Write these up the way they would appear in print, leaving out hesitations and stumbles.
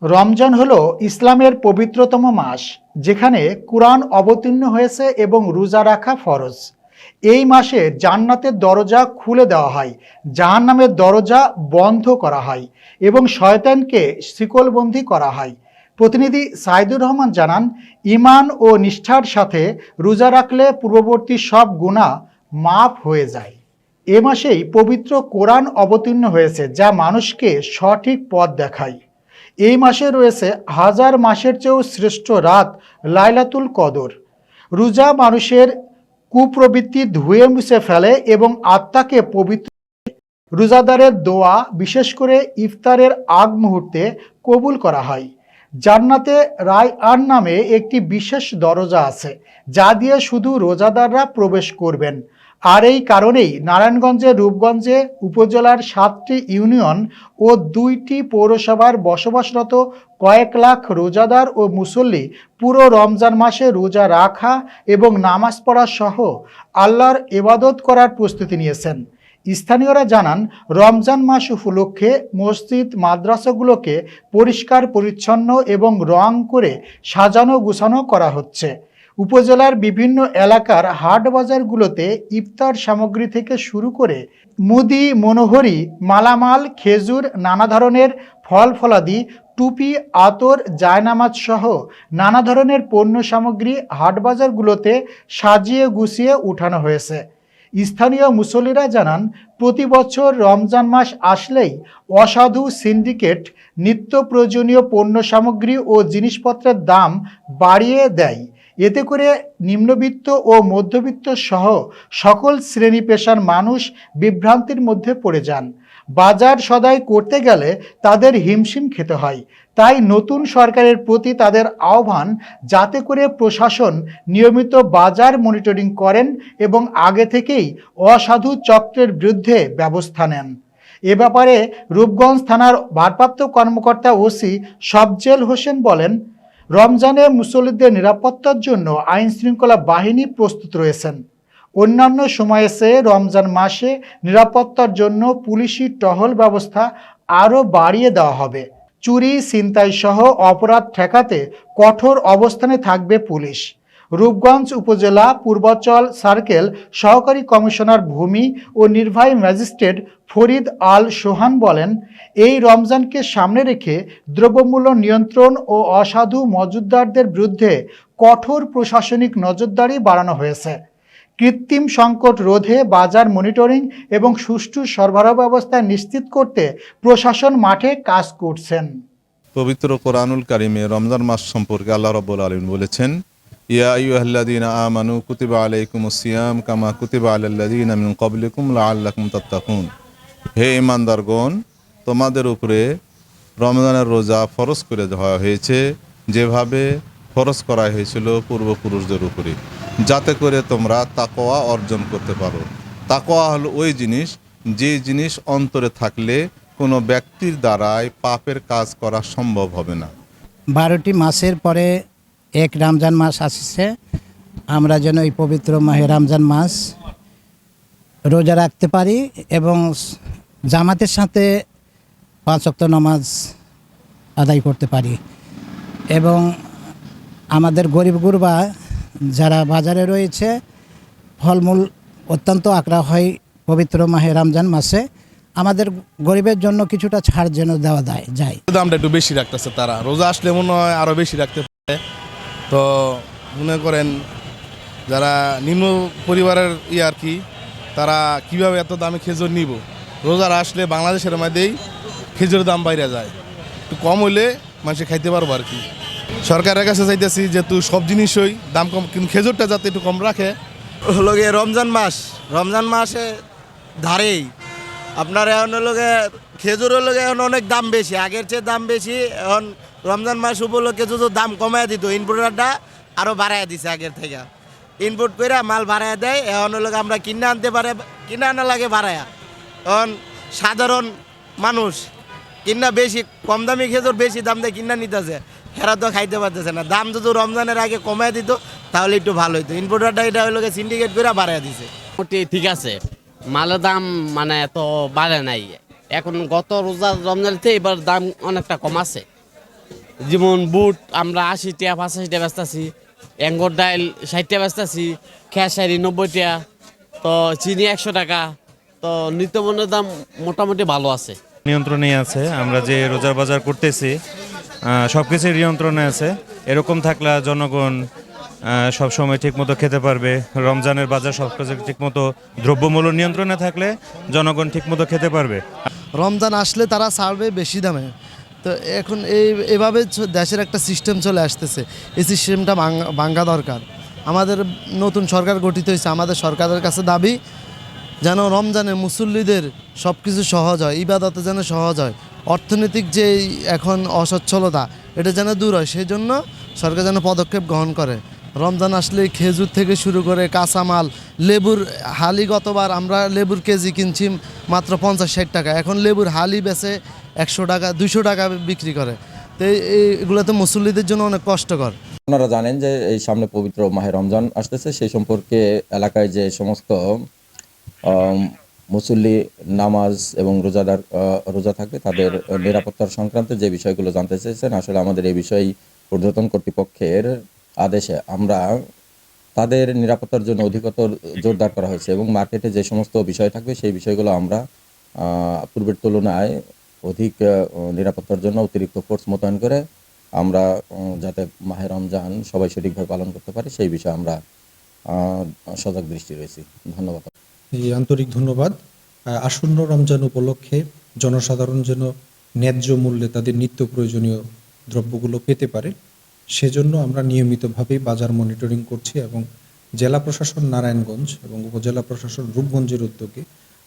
রমজান হলো ইসলামের পবিত্রতম মাস, যেখানে কুরআন অবতীর্ণ হয়েছে এবং রোজা রাখা ফরজ। এই মাসে জান্নাতের দরজা খুলে দেওয়া হয়, জাহান্নামের দরজা বন্ধ করা হয় এবং শয়তানকে শিকলবন্দি করা হয়। প্রতিনিধি সাইদুর রহমান জানান, ঈমান ও নিষ্ঠার সাথে রোজা রাখলে পূর্ববর্তী সব গুনাহ মাফ হয়ে যায়। এ মাসেই পবিত্র কোরআন অবতীর্ণ হয়েছে, যা মানুষকে সঠিক পথ দেখায়। এই মাসে রয়েছে হাজার মাসের চেয়েও শ্রেষ্ঠ রাত লাইলাতুল কদর। রোজা মানুষের কুপ্রবৃত্তি ধুয়ে মুছে ফেলে এবং আত্মাকে পবিত্র। রোজাদারের দোয়া বিশেষ করে ইফতারের আগ মুহূর্তে কবুল করা হয়। জান্নাতে রায়আন নামে একটি বিশেষ দরজা আছে, যা দিয়ে শুধু রোজাদাররা প্রবেশ করবেন। আর এই কারণেই নারায়ণগঞ্জের রূপগঞ্জে উপজেলার 7টি ইউনিয়ন ও 2টি পৌরসভার বসবাসরত কয়েক লাখ রোজাদার ও মুসল্লি পুরো রমজান মাসে রোজা রাখা এবং নামাজ পড়া সহ আল্লাহর ইবাদত করার প্রস্তুতি নিয়েছেন। স্থানীয়রা জানান, রমজান মাস উপলক্ষে মসজিদ মাদ্রাসাগুলোকে পরিষ্কার পরিচ্ছন্ন এবং রং করে সাজানো গুছানো করা হচ্ছে। উপজেলার বিভিন্ন এলাকার হাট বাজারগুলোতে ইফতার সামগ্রী থেকে শুরু করে মুদি, মনোহরি, মালামাল, খেজুর, নানা ধরনের ফল ফলাদি, টুপি, আতর, জায়নামাজ সহ নানা ধরনের পণ্য সামগ্রী হাটবাজারগুলোতে সাজিয়ে গুছিয়ে উঠানো হয়েছে। স্থানীয় মুসল্লিরা জানান, প্রতি বছর রমজান মাস আসলেই অসাধু সিন্ডিকেট নিত্য প্রয়োজনীয় পণ্য সামগ্রী ও জিনিসপত্রের দাম বাড়িয়ে দেয়। এতে করে নিম্নবিত্ত ও মধ্যবিত্ত সহ সকল শ্রেণী পেশার মানুষ বিভ্রান্তির মধ্যে পড়ে যান। বাজার সদাই করতে গেলে তাদের হিমশিম খেতে হয়। তাই নতুন সরকারের প্রতি তাদের আহ্বান, যাতে করে প্রশাসন নিয়মিত বাজার মনিটরিং করেন এবং আগে থেকেই অসাধু চক্রের বিরুদ্ধে ব্যবস্থা নেন। এ ব্যাপারে রূপগঞ্জ থানার ভারপ্রাপ্ত কর্মকর্তা ওসি সফজেল হোসেন বলেন, রমজানে মুসল্লিদের নিরাপত্তার জন্য আইন শৃঙ্খলা বাহিনী প্রস্তুত রয়েছেন। অন্যান্য সময়ে চেয়ে রমজান মাসে নিরাপত্তার জন্য পুলিশি টহল ব্যবস্থা আরও বাড়িয়ে দেওয়া হবে। চুরি, ছিনতাই সহ অপরাধ ঠেকাতে কঠোর অবস্থানে থাকবে পুলিশ। রূপগঞ্জ উপজেলা পূর্বাচল সার্কেল সহকারী কমিশনার ভূমি ও নির্বাহী ম্যাজিস্ট্রেট ফরিদ আল সোহান বলেন, এই রমজানকে সামনে রেখে দ্রব্যমূল্য নিয়ন্ত্রণ ও অসাধু মজুতদারদের বিরুদ্ধে কঠোর প্রশাসনিক নজরদারি বাড়ানো হয়েছে। কৃত্রিম সংকট রোধে বাজার মনিটরিং এবং সুষ্ঠু সরবরাহ ব্যবস্থা নিশ্চিত করতে প্রশাসন মাঠে কাজ করছেন। পবিত্র কোরআনুল কারিমে রমজান মাস সম্পর্কে আল্লাহ রাব্বুল আলামিন বলেছেন, ইয়া আইয়ুহাল্লাযীনা আমানু কুতিবা আলাইকুমুস সিয়াম কামা কুতিবা আলাল্লাযীনা মিন ক্বাবলিকুম লাআল্লাকুম তাত্তাকুন। হে ঈমানদারগণ, তোমাদের উপরে রমজানের রোজা ফরজ করে দেওয়া হয়েছে, যেভাবে ফরজ করা হয়েছিল পূর্বপুরুষদের উপরে, যাতে করে তোমরা তাকওয়া অর্জন করতে পারো। তাকওয়া হলো ওই জিনিস, যে জিনিস অন্তরে থাকলে কোনো ব্যক্তির দ্বারাই পাপের কাজ করা সম্ভব হবে না। 12টি মাসের পরে এক রমজান মাস আসছে। আমরা যেন এই পবিত্র মাহে রমজান মাস রোজা রাখতে পারি এবং জামাতের সাথে 5 ওয়াক্ত নামাজ আদায় করতে পারি এবং আমাদের গরিব গুরবা যারা বাজারে রয়েছে, ফলমূল অত্যন্ত আঁকড়া হয় পবিত্র মাহে রমজান মাসে। আমাদের গরিবের জন্য কিছুটা ছাড় যেন দেওয়া যায়। দামটা একটু বেশি রাখতেছে তারা, রোজা আসলে মনে হয় আরও বেশি রাখতে পারে। তো মনে করেন যারা নিম্ন পরিবারের আর কি, তারা কিভাবে এত দামে খেজুর নিব? রোজার আসলে বাংলাদেশের মধ্যেই খেজুরের দাম বাইরে যায়, একটু কম হইলে মানুষে খাইতে পারবো আর কি। সরকারের কাছে চাইতেছি যেহেতু সব জিনিসই দাম কম, কিন্তু খেজুরটা যাতে একটু কম রাখে। হলো গিয়ে রমজান মাসে ধারেই আপনার এখন হলো গিয়ে খেজুরের লোক এখন অনেক দাম বেশি, আগের চেয়ে দাম বেশি। এখন রমজান মাস উপলক্ষে যদি দাম কমায় দিত, ইনপুটারটা আরও বাড়ায় দিছে আগের থেকে। ইনপুট করে মাল বাড়ায় দেয়, এখন হলো আমরা কিনে আনতে পারে, কিনে আনা লাগে বাড়ায়া। এখন সাধারণ মানুষ কিনা বেশি কম দামি খেজুর বেশি দাম দিয়ে কিনা নিতেছে, হেরা তো খাইতে পারতেছে না। দাম যদি রমজানের আগে কমায় দিত তাহলে একটু ভালো হইতো। ইনপুটারটা এটা হলো সিন্ডিকেট করে বাড়ায় দিছে। ঠিক আছে, মালের দাম মানে এত বাড়ে নাই এখন, গত রোজা রমজানের থেকে এবার দাম অনেকটা কম আছে। যেমন বুট আমরা 80 টাকা 85 টাকা বেচতেছি, অ্যাঙ্গর ডাইল 60 টাকা বেচতেছি, খেসারি 90 টাকা, তো চিনি 100 টাকা। তো নিত্যপণ্যের দাম মোটামুটি ভালো আছে। নিয়ন্ত্রণে আছে। আমরা যে রোজার বাজার করতেছি সব কিছুর নিয়ন্ত্রণে আছে। এরকম থাকলে জনগণ সব সময় ঠিকমতো খেতে পারবে। রমজানের বাজার সব কিছু ঠিকমতো দ্রব্যমূল্য নিয়ন্ত্রণে থাকলে জনগণ ঠিকমতো খেতে পারবে। রমজান আসলে তারা ছাড়বে বেশি দামে। তো এখন এভাবে দেশের একটা সিস্টেম চলে আসতেছে, এই সিস্টেমটা ভাঙ্গা দরকার। আমাদের নতুন সরকার গঠিত হয়েছে, আমাদের সরকারের কাছে দাবি যেন রমজানে মুসল্লিদের সব কিছু সহজ হয়, ইবাদতে যেন সহজ হয়, অর্থনৈতিক যে এখন অসচ্ছলতা এটা যেন দূর হয়, সেই জন্য সরকার যেন পদক্ষেপ গ্রহণ করে। রমজান আসলে খেজুর থেকে শুরু করে কাঁচামাল, লেবুর হালি, গতবার আমরা লেবুর কেজি কিনছি মাত্র 50-60 টাকা, এখন লেবুর হালি বেচে 100 টাকা 200 টাকা বিক্রি করে। তো এগুলো তো মুসল্লিদের জন্য অনেক কষ্টকর। আপনারা জানেন যে এই সামনে পবিত্র মাহে রমজান আসতেছে, সেই সম্পর্কে এলাকায় যে সমস্ত মুসল্লি নামাজ এবং রোজা থাকবে তাদের নিরাপত্তার সংক্রান্ত যে বিষয়গুলো জানতে চেয়েছেন, আসলে আমাদের এই বিষয়ে ঊর্ধ্বতন কর্তৃপক্ষের আদেশে আমরা তাদের নিরাপত্তার জন্য অধিকতর জোরদার করা হয়েছে এবং মার্কেটে যে সমস্ত বিষয় থাকবে সেই বিষয়গুলো আমরা পূর্বের তুলনায় অধিক নিরাপত্তার জন্য অতিরিক্ত ফোর্স মোতায়েন করে আমরা যাতে মাহে রমজান সবাই সঠিকভাবে পালন করতে পারে সেই বিষয়ে আমরা সজাগ দৃষ্টি রয়েছি। ধন্যবাদ। এই আন্তরিক ধন্যবাদ। আসন্ন রমজান উপলক্ষে জনসাধারণ যেন ন্যায্য মূল্যে তাদের নিত্য প্রয়োজনীয় দ্রব্যগুলো পেতে পারে, সেজন্য আমরা নিয়মিতভাবেই বাজার মনিটরিং করছি এবং জেলা প্রশাসন নারায়ণগঞ্জ এবং উপজেলা প্রশাসন রূপগঞ্জের উদ্যোগে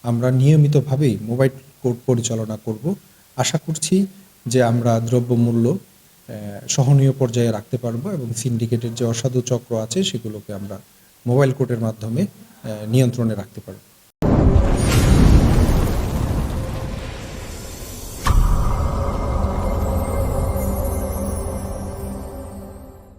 আমরা নিয়মিতভাবেই মোবাইল কোর্ট পরিচালনা করব। আশা করছি যে আমরা দ্রব্যমূল্য সহনীয় পর্যায়ে রাখতে পারবো এবং সিন্ডিকেটের যে অসাধু চক্র আছে সেগুলোকে আমরা মোবাইল কোর্টের মাধ্যমে নিয়ন্ত্রণে রাখতে পারবো।